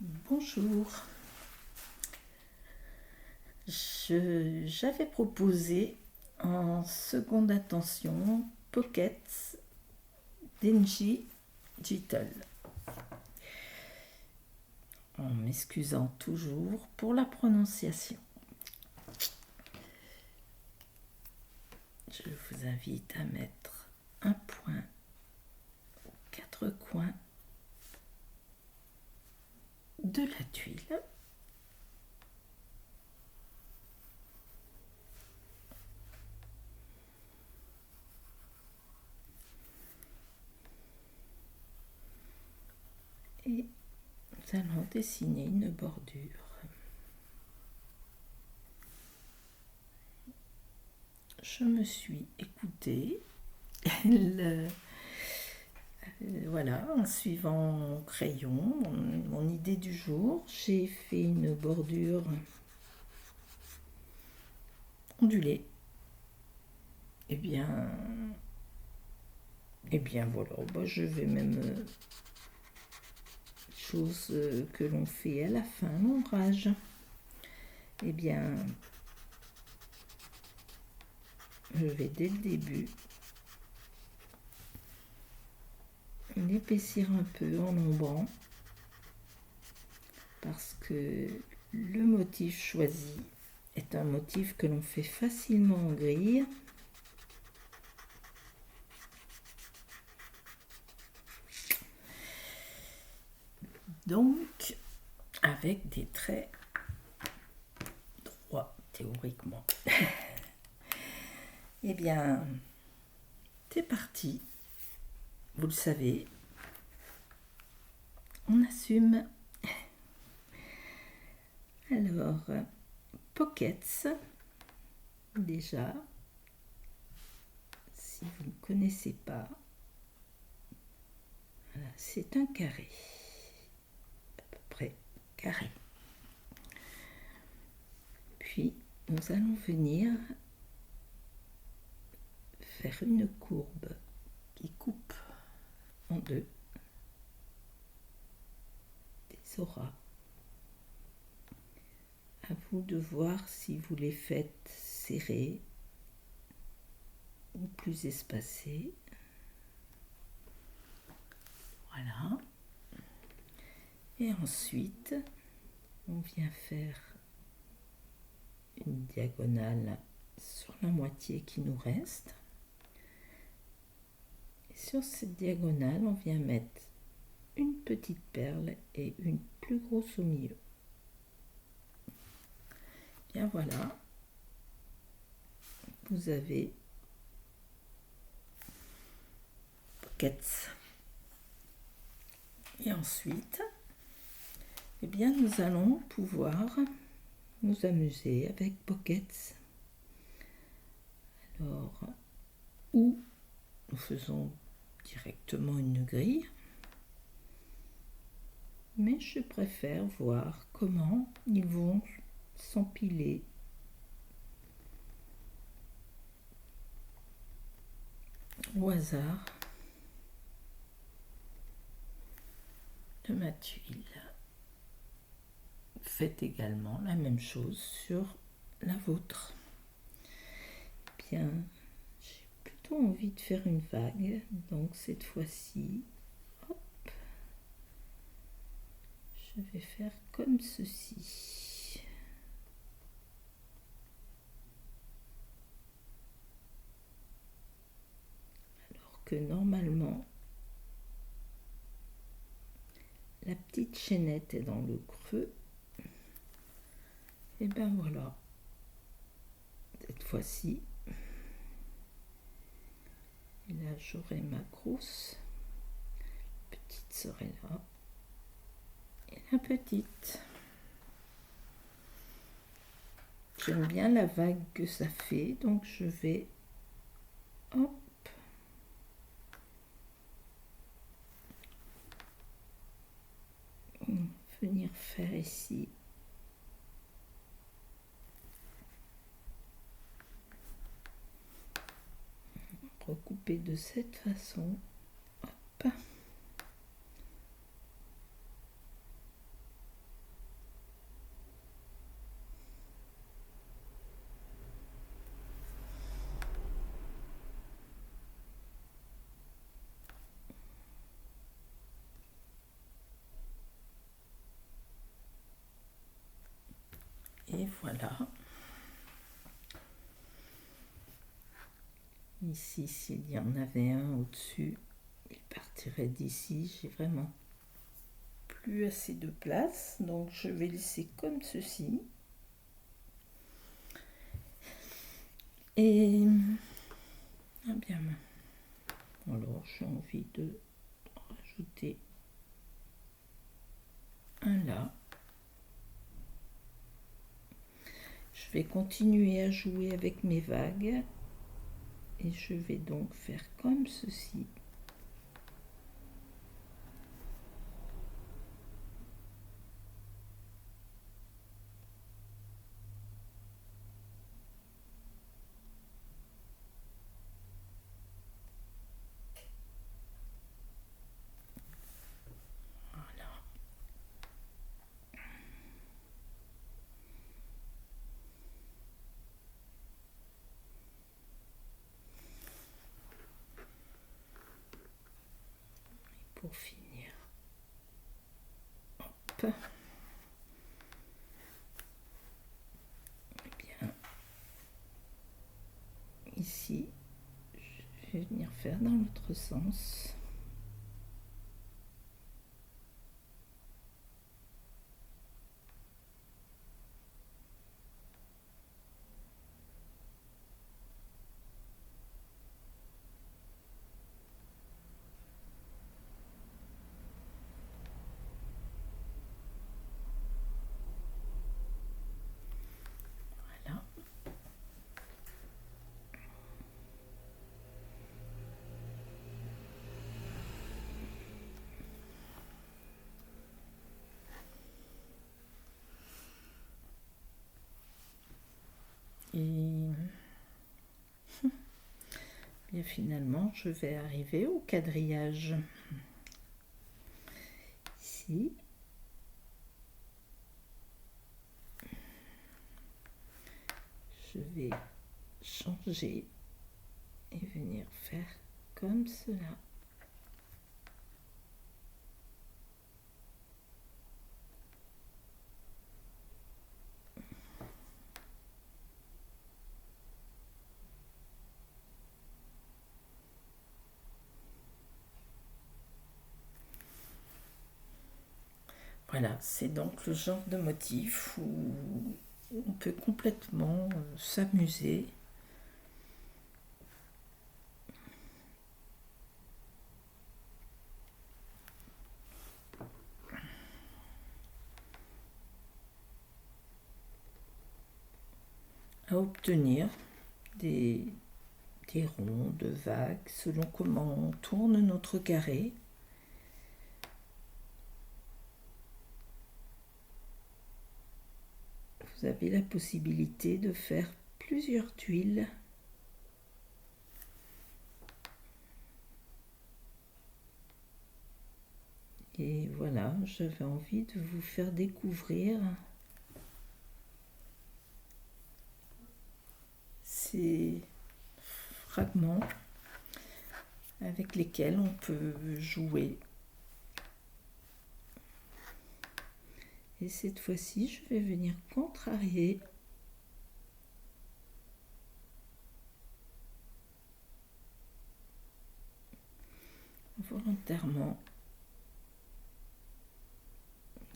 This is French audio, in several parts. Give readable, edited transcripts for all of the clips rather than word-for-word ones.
Bonjour. J'avais proposé en seconde intention Pockets d'Engie Digital, en m'excusant toujours pour la prononciation. Je vous invite à mettre un point aux quatre coins de la tuile. Et nous allons dessiner une bordure. Je me suis écoutée voilà, en suivant mon crayon, mon idée du jour, j'ai fait une bordure ondulée. Eh bien voilà, je vais même chose que l'on fait à la fin, l'ombrage. Eh bien, je vais dès le début l'épaissir un peu en ombrant parce que le motif choisi est un motif que l'on fait facilement en grille. Donc, avec des traits droits, théoriquement. Eh bien, c'est parti. Vous le savez, on assume. Alors, Pockets, déjà, si vous ne connaissez pas, voilà, c'est un carré, à peu près carré. Puis, nous allons venir faire une courbe qui coupe en deux des auras. À vous de voir si vous les faites serrées ou plus espacées. Voilà. Et ensuite, on vient faire une diagonale sur la moitié qui nous reste. Et sur cette diagonale, on vient mettre une petite perle et une plus grosse au milieu. Bien voilà, vous avez Pockets. Et ensuite, eh bien, nous allons pouvoir nous amuser avec Pockets. Alors, ou nous faisons directement une grille, mais je préfère voir comment ils vont s'empiler au hasard de ma tuile. Faites également la même chose sur la vôtre. Bien, j'ai plutôt envie de faire une vague, donc cette fois-ci, hop, je vais faire comme ceci. Alors que normalement, la petite chaînette est dans le creux. Et ben voilà, cette fois-ci, et là j'aurai ma grosse, la petite serait là, et la petite. J'aime bien la vague que ça fait, donc je vais, hop, venir faire ici recouper de cette façon. Hop. voilà. Ici, s'il y en avait un au-dessus, il partirait d'ici. J'ai vraiment plus assez de place, donc je vais laisser comme ceci. Et ah bien, alors j'ai envie de rajouter un là. Je vais continuer à jouer avec mes vagues et je vais donc faire comme ceci. Voilà. Et pour finir, hop. Eh bien, ici, je vais venir faire dans l'autre sens. Voilà. Et bien finalement, je vais arriver au quadrillage. Ici. Je vais changer et venir faire comme cela. Voilà, c'est donc le genre de motif où on peut complètement s'amuser. À obtenir des ronds, de vagues, selon comment on tourne notre carré. Vous avez la possibilité de faire plusieurs tuiles. Et voilà, j'avais envie de vous faire découvrir ces fragments avec lesquels on peut jouer. Et cette fois-ci, je vais venir contrarier volontairement,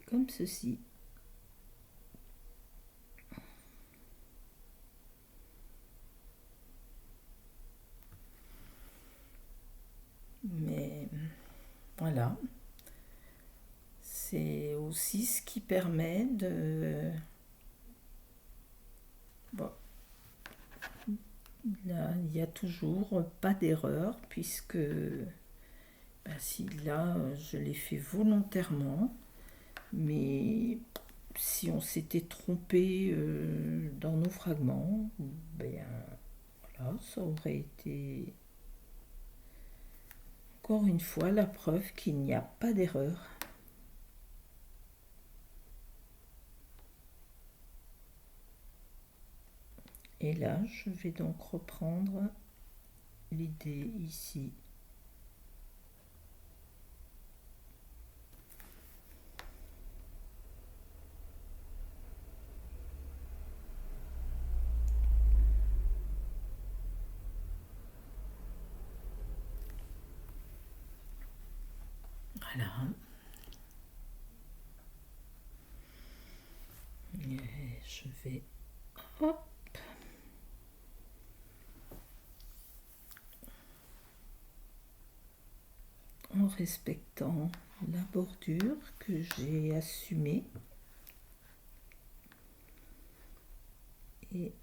comme ceci. Mais voilà, c'est aussi ce qui permet de... Bon, là, il n'y a toujours pas d'erreur puisque si là, je l'ai fait volontairement, mais si on s'était trompé dans nos fragments, ben voilà, ça aurait été encore une fois la preuve qu'il n'y a pas d'erreur. Et là, je vais donc reprendre l'idée ici. Voilà. Et je vais, hop, en respectant la bordure que j'ai assumée, et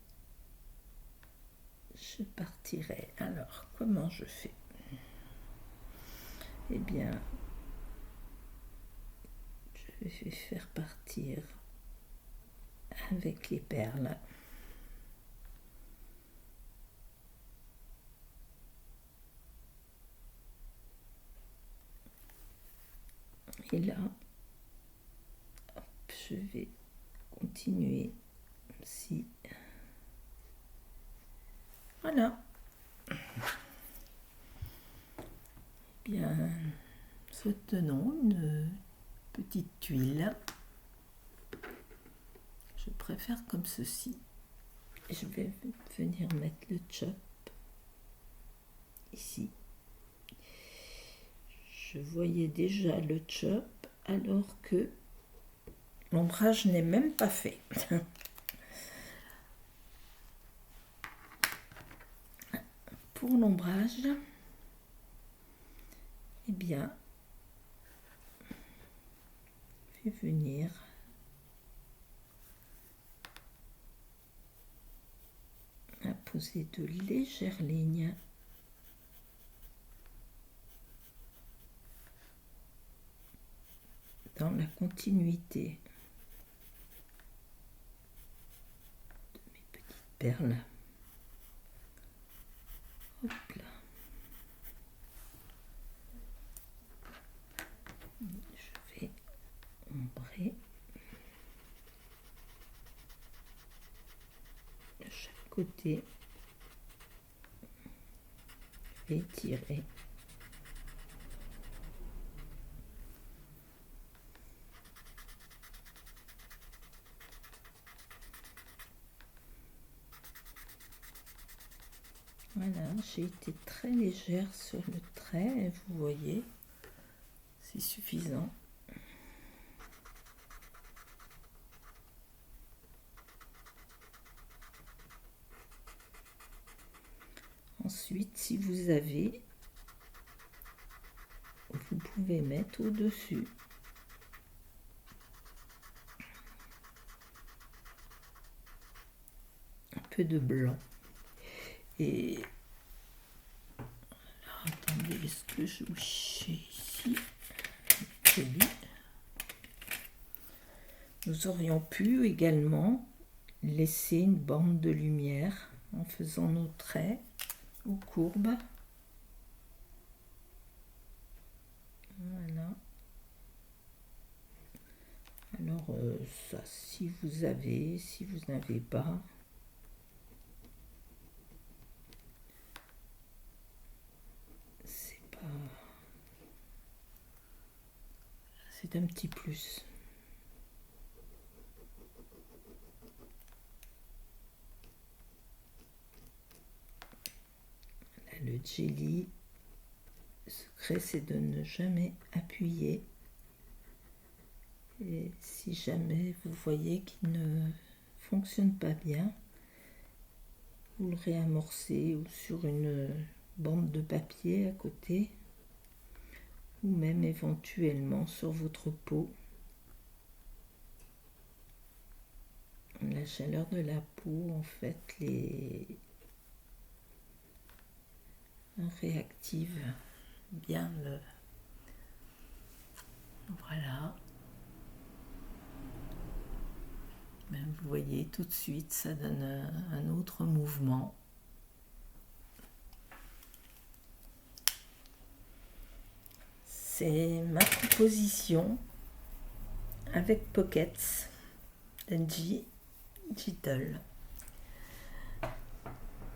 je partirai. Alors, comment je fais? Eh bien, je vais faire partir avec les perles. Et là, hop, je vais continuer si. Voilà. Bien, soutenons une petite tuile. Je préfère comme ceci. Je vais venir mettre le chop ici. Je voyais déjà le chop alors que l'ombrage n'est même pas fait. Pour l'ombrage, eh bien, je vais venir poser de légères lignes dans la continuité de mes petites perles. Hop là. Je vais ombrer de chaque côté. Je vais tirer. Voilà, j'ai été très légère sur le trait, vous voyez, c'est suffisant. Ensuite, si vous avez, vous pouvez mettre au-dessus un peu de blanc. Et alors, attendez, est-ce que je sais ici? Joli. Nous aurions pu également laisser une bande de lumière en faisant nos traits aux courbes. Voilà. Alors ça, si vous avez, si vous n'avez pas, c'est un petit plus. Là, le jelly, le secret, c'est de ne jamais appuyer. Et si jamais vous voyez qu'il ne fonctionne pas bien, vous le réamorcez ou sur une bande de papier à côté, ou même éventuellement sur votre peau. La chaleur de la peau, en fait, réactive bien le... Voilà. Même vous voyez, tout de suite, ça donne un autre mouvement. C'est ma composition avec Pockets NG Digital.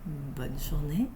Bonne journée.